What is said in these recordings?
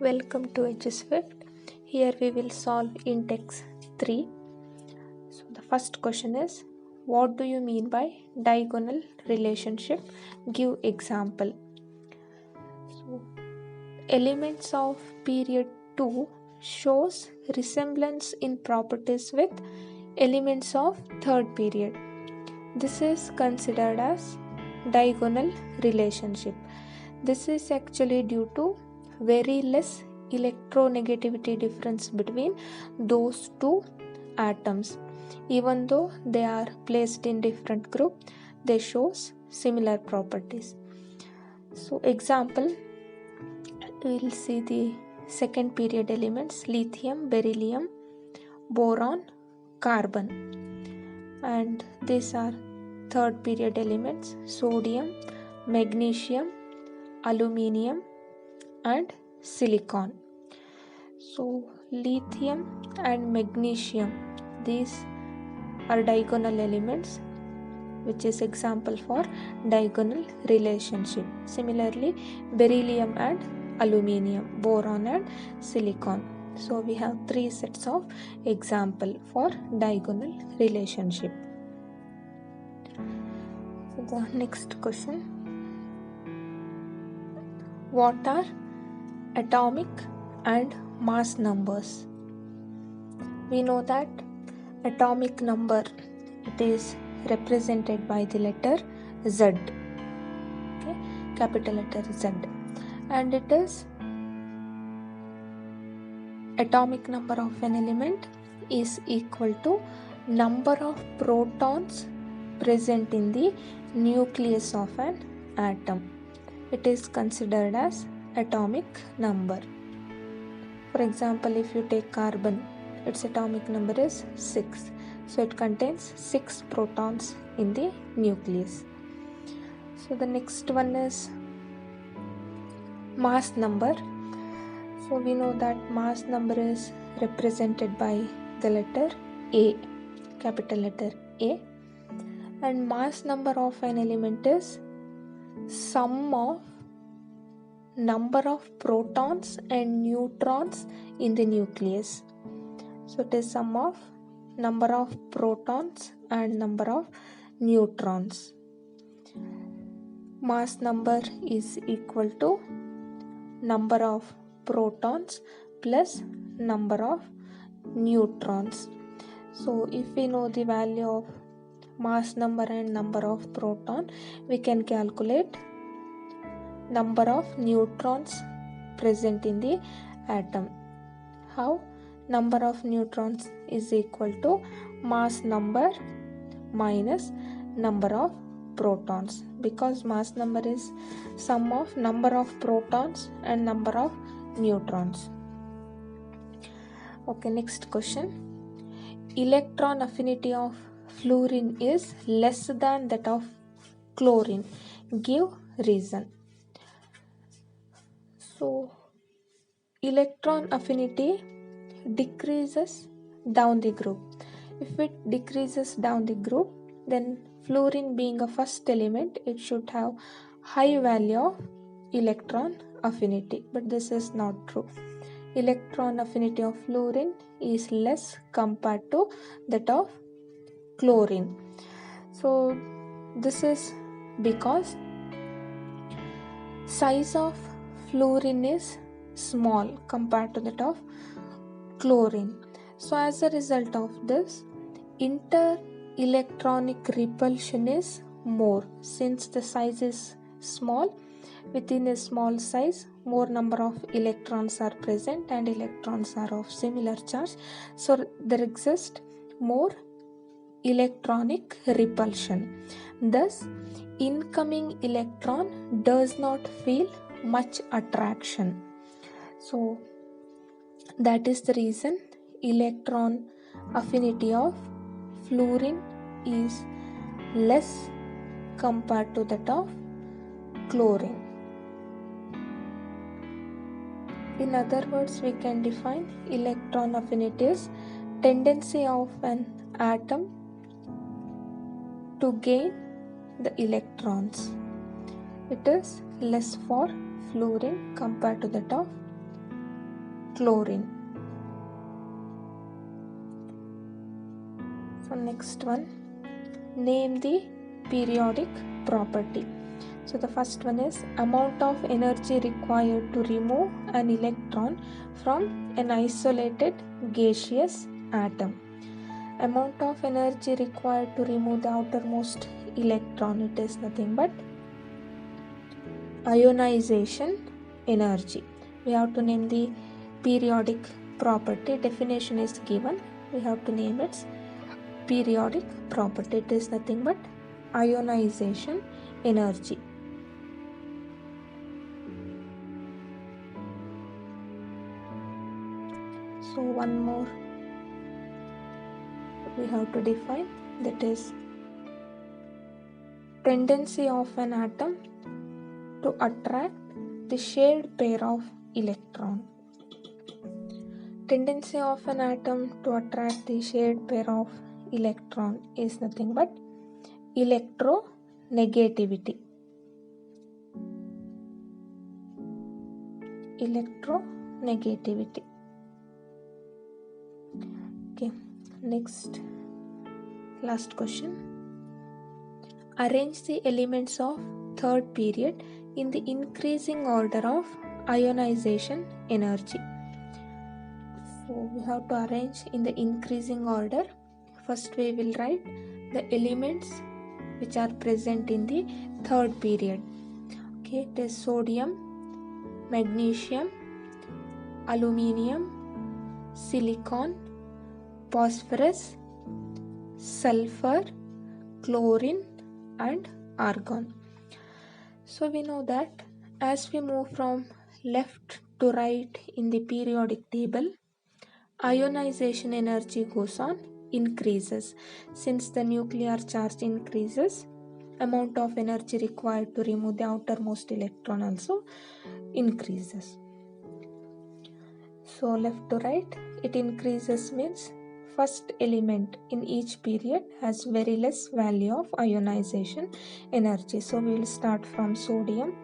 Welcome to HSWIFT. Here we will solve Intex 3. So the first question is, what do you mean by diagonal relationship? Give example. So elements of period 2 shows resemblance in properties with elements of third period. This is considered as diagonal relationship. This is actually due to very less electronegativity difference between those two atoms. Even though they are placed in different group, they shows similar properties. So example, we will see the second period elements: lithium, beryllium, boron, carbon. And these are third period elements: sodium, magnesium, aluminium, and silicon. So lithium and magnesium, these are diagonal elements, which is example for diagonal relationship. Similarly, beryllium and aluminium, boron and silicon. So we have three sets of example for diagonal relationship. So the next question, what are atomic and mass numbers? We know that atomic number, it is represented by the letter Z, okay, capital letter Z, and it is atomic number of an element is equal to number of protons present in the nucleus of an atom. It is considered as atomic number. For example, if you take carbon, its atomic number is 6. So it contains 6 protons in the nucleus. So the next one is mass number. So we know that mass number is represented by the letter A, capital letter A, and mass number of an element is sum of number of protons and neutrons in the nucleus. So it is sum of number of protons and number of neutrons. Mass number is equal to number of protons plus number of neutrons. So if we know the value of mass number and number of proton, we can calculate number of neutrons present in the atom. How? Number of neutrons is equal to mass number minus number of protons, because mass number is sum of number of protons and number of neutrons. Okay, next question. Electron affinity of fluorine is less than that of chlorine. Give reason. So electron affinity decreases down the group. If it decreases down the group, then fluorine being a first element, it should have high value of electron affinity, but this is not true. Electron affinity of fluorine is less compared to that of chlorine. So this is because size of fluorine is small compared to that of chlorine. So as a result of this, inter-electronic repulsion is more. Since the size is small, within a small size, more number of electrons are present and electrons are of similar charge. So there exists more electronic repulsion. Thus, incoming electron does not feel much attraction. So that is the reason electron affinity of fluorine is less compared to that of chlorine. In other words, we can define electron affinity as tendency of an atom to gain the electrons. It is less for fluorine compared to that of chlorine. So next one, name the periodic property. So the first one is amount of energy required to remove an electron from an isolated gaseous atom. Amount of energy required to remove the outermost electron, it is nothing but ionization energy. We have to name the periodic property. Definition is given. We have to name its periodic property. It is nothing but ionization energy. So one more we have to define, that is tendency of an atom to attract the shared pair of electron. Tendency of an atom to attract the shared pair of electron is nothing but electronegativity. Electronegativity. Okay, next, last question. Arrange the elements of third period in the increasing order of ionization energy. So we have to arrange in the increasing order. First we will write the elements which are present in the third period. Okay, it is sodium, magnesium, aluminium, silicon, phosphorus, sulfur, chlorine and argon. So we know that as we move from left to right in the periodic table, ionization energy goes on increases. Since the nuclear charge increases, amount of energy required to remove the outermost electron also increases. So left to right, it increases means first element in each period has very less value of ionization energy. So we will start from sodium.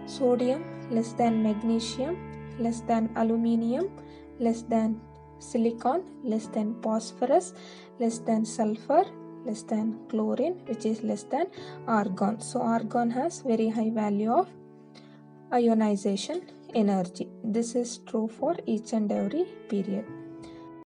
Sodium less than magnesium, less than aluminium, less than silicon, less than phosphorus, less than sulfur, less than chlorine, which is less than argon. So argon has very high value of ionization energy. This is true for each and every period.